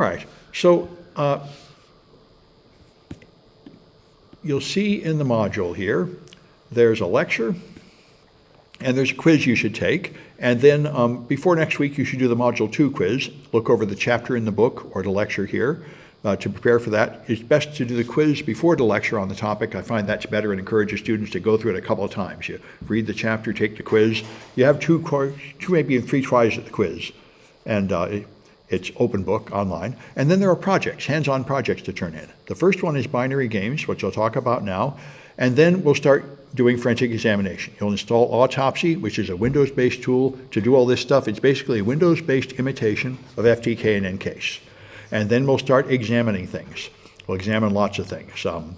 All right, so you'll see in the module here, there's a lecture, and there's a quiz you should take. And then before next week, you should do the Module 2 quiz. Look over the chapter in the book or the lecture here to prepare for that. It's best to do the quiz before the lecture on the topic. I find that's better and encourage students to go through it a couple of times. You read the chapter, take the quiz. You have two, maybe 3 tries at the quiz. And it's open book online. And then there are projects, hands-on projects to turn in. The first one is binary games, which I'll talk about now. And then we'll start doing forensic examination. You'll install Autopsy, which is a Windows-based tool to do all this stuff. It's basically a Windows-based imitation of FTK and NCase. And then we'll start examining things. We'll examine lots of things. We'll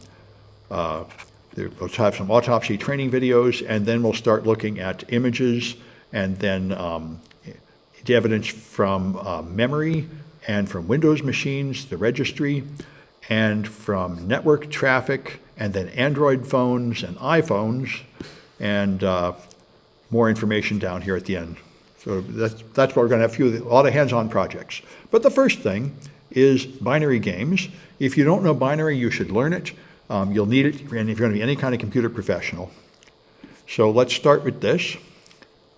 have some Autopsy training videos, and then we'll start looking at images, and then the evidence from memory, and from Windows machines, the registry, and from network traffic, and then Android phones and iPhones, and more information down here at the end. So that's what we're going to have a lot of hands-on projects. But the first thing is binary games. If you don't know binary, you should learn it. You'll need it if you're going to be any kind of computer professional. So let's start with this.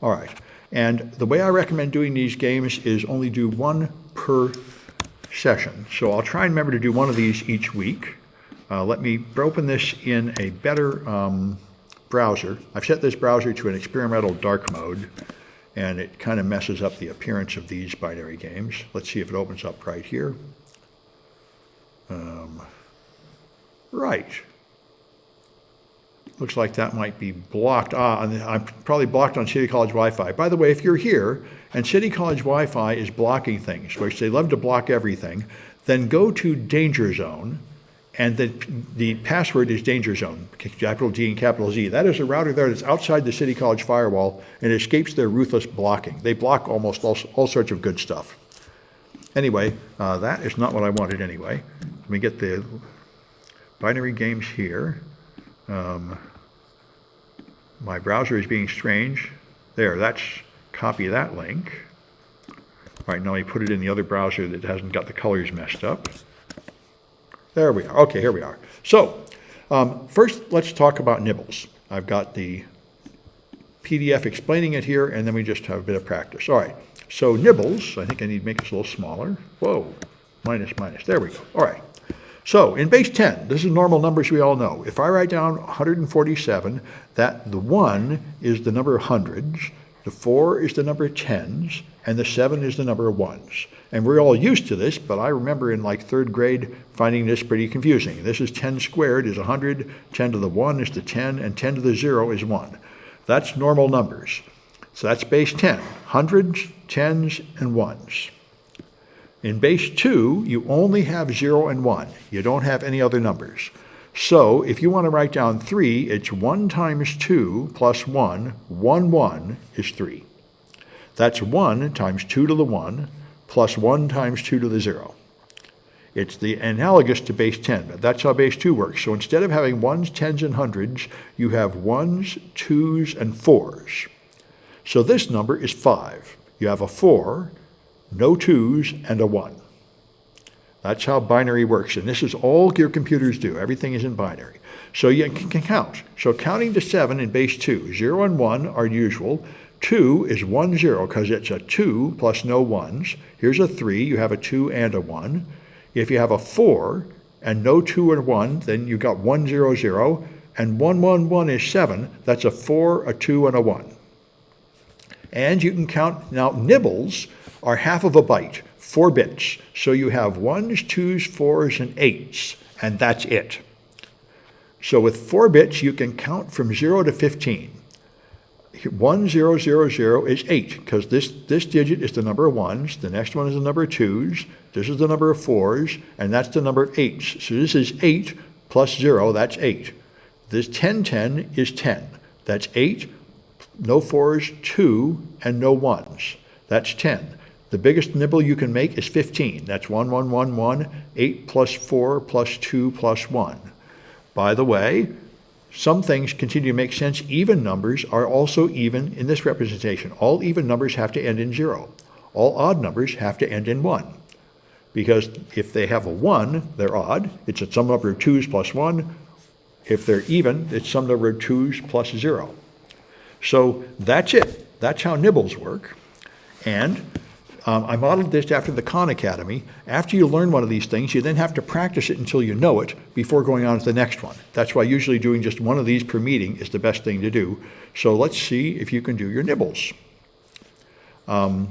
All right. And the way I recommend doing these games is only do 1 per session. So I'll try and remember to do 1 of these each week. Let me open this in a better browser. I've set this browser to an experimental dark mode, and it kind of messes up the appearance of these binary games. Let's see if it opens up right here. Right. Looks like that might be blocked. I'm probably blocked on City College Wi-Fi. By the way, if you're here and City College Wi-Fi is blocking things, which they love to block everything, then go to Danger Zone, and the password is Danger Zone, capital D and capital Z. That is a router there that's outside the City College firewall and escapes their ruthless blocking. They block almost all sorts of good stuff. Anyway, that is not what I wanted anyway. Let me get the binary games here. My browser is being strange. There, that's copy that link. All right, now let me put it in the other browser that hasn't got the colors messed up. There we are. Okay, here we are. So first, let's talk about nibbles. I've got the PDF explaining it here, and then we just have a bit of practice. All right, so nibbles, I think I need to make this a little smaller. Whoa, minus. There we go. All right. So in base 10, this is normal numbers we all know. If I write down 147, that the 1 is the number of hundreds, the 4 is the number of tens, and the 7 is the number of ones. And we're all used to this, but I remember in like 3rd grade finding this pretty confusing. This is 10 squared is 100, 10 to the 1 is the 10, and 10 to the 0 is 1. That's normal numbers. So that's base 10, hundreds, tens, and ones. In base 2, you only have 0 and 1. You don't have any other numbers. So if you want to write down 3, it's 1 times 2 plus 1. 1 is 3. That's 1 times 2 to the 1 plus 1 times 2 to the 0. It's the analogous to base 10, but that's how base 2 works. So instead of having 1s, 10s, and hundreds, you have 1s, 2s, and 4s. So this number is 5. You have a 4, no 2s, and a 1. That's how binary works, and this is all your computers do. Everything is in binary. So you can count. So counting to 7 in base 2, 0 and 1 are usual. 2 is 1, 0, because it's a 2 plus no 1s. Here's a 3, you have a 2 and a 1. If you have a 4 and no 2 and 1, then you've got 1, 0, 0, and 1, 1, 1 is 7. That's a 4, a 2, and a 1. And you can count, now nibbles are half of a byte, 4 bits. So you have 1s, 2s, 4s, and 8s, and that's it. So with 4 bits, you can count from 0 to 15. 1, 0, 0, 0 is 8, because this digit is the number of 1s, the next one is the number of 2s, this is the number of 4s, and that's the number of 8s. So this is 8 plus 0, that's 8. This 10, 10 is 10. That's 8, no 4s, 2, and no 1s. That's 10. The biggest nibble you can make is 15. That's 1, 1, 1, 1, 8 plus 4 plus 2 plus 1. By the way, some things continue to make sense. Even numbers are also even in this representation. All even numbers have to end in 0. All odd numbers have to end in 1. because if they have a 1, they're odd. It's a sum number of 2's plus 1. If they're even, it's some number of 2's plus 0. So that's it. That's how nibbles work. And I modeled this after the Khan Academy. After you learn one of these things, you then have to practice it until you know it before going on to the next one. That's why usually doing just one of these per meeting is the best thing to do. So let's see if you can do your nibbles. Let's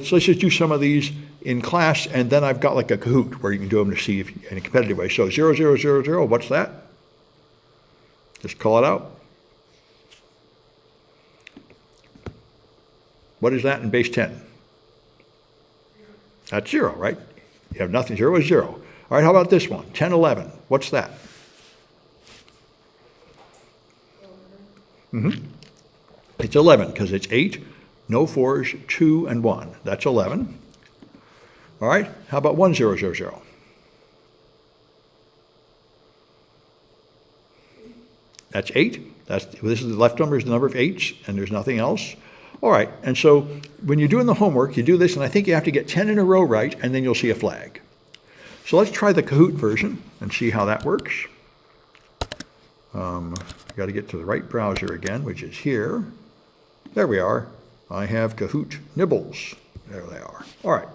just do some of these in class, and then I've got like a Kahoot where you can do them to see if in a competitive way. So 0, 0, 0, 0, what's that? Just call it out. What is that in base 10? That's 0, right? You have nothing. 0 is 0. All right, how about this one? 10, 11. What's that? It's 11 because it's 8, no 4's, 2, and 1. That's 11. All right, how about 1, 0, 0, 0? That's 8. This is the left number is the number of 8's, and there's nothing else. All right, and so when you're doing the homework, you do this, and I think you have to get 10 in a row right, and then you'll see a flag. So let's try the Kahoot version and see how that works. I've got to get to the right browser again, which is here. There we are. I have Kahoot nibbles. There they are. All right.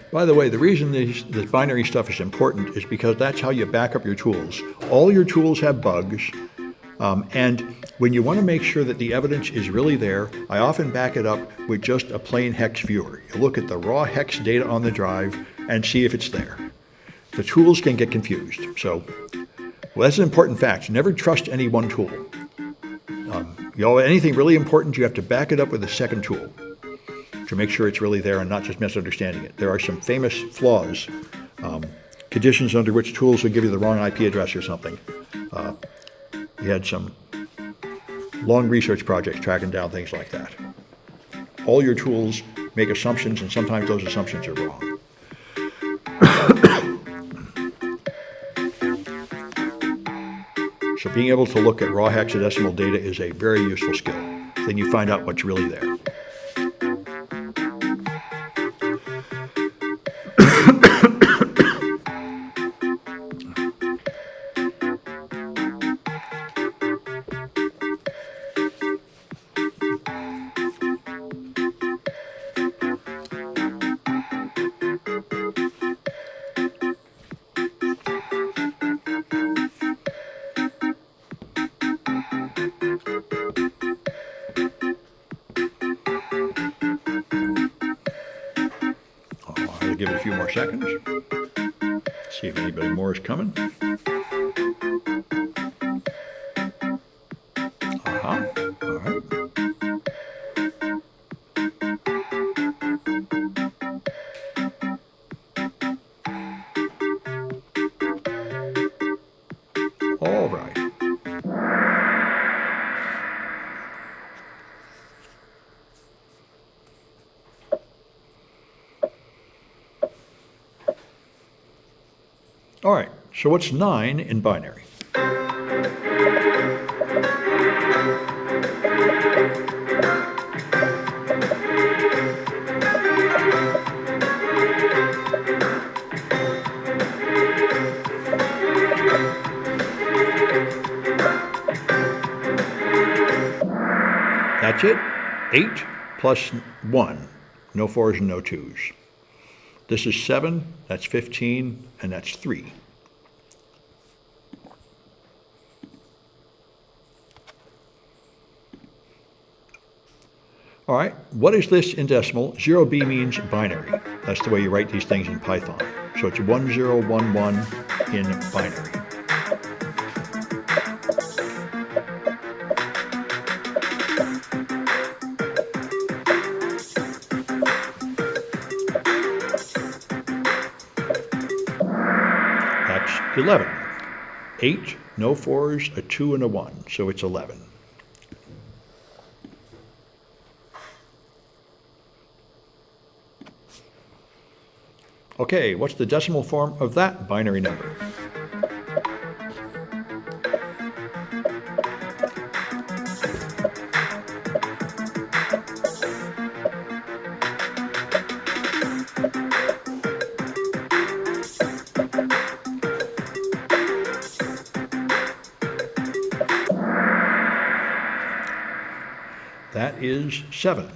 By the way, the reason this binary stuff is important is because that's how you back up your tools. All your tools have bugs, and when you want to make sure that the evidence is really there, I often back it up with just a plain hex viewer. You look at the raw hex data on the drive and see if it's there. The tools can get confused. So, that's an important fact. Never trust any one tool. Anything really important, you have to back it up with a second tool to make sure it's really there and not just misunderstanding it. There are some famous flaws, conditions under which tools will give you the wrong IP address or something. We had some long research projects tracking down things like that. All your tools make assumptions, and sometimes those assumptions are wrong. So being able to look at raw hexadecimal data is a very useful skill. Then you find out what's really there. Give it a few more seconds. See if anybody more is coming. All right. All right. All right, so what's 9 in binary? That's it. 8 plus 1. No 4's and no 2's. This is 7, that's 15, and that's 3. All right, what is this in decimal? 0b means binary. That's the way you write these things in Python. So it's 1011 in binary. 11. 8, no 4s, a 2, and a 1, so it's 11. Okay, what's the decimal form of that binary number? That is 7.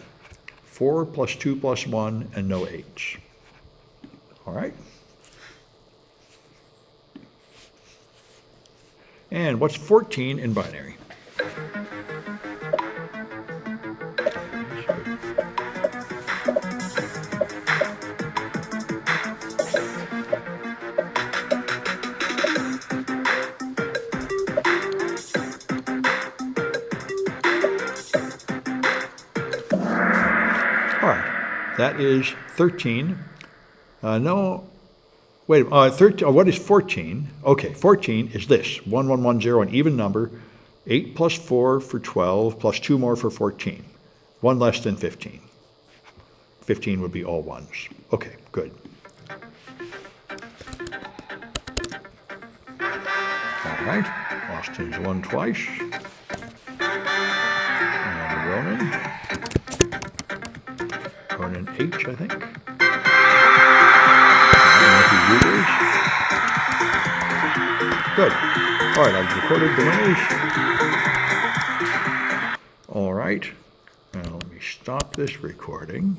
4 plus 2 plus 1 and no 8s. All right. And what's 14 in binary? All right, that is 13. No, wait, 13, what is 14? Okay, 14 is this, 1, 1, 1, 0, an even number, 8 plus 4 for 12, plus 2 more for 14. 1 less than 15. 15 would be all ones. Okay, good. All right, Austin's won twice. And Ronan H, I think. Good. All right, I've recorded the winners. All right. Now let me stop this recording.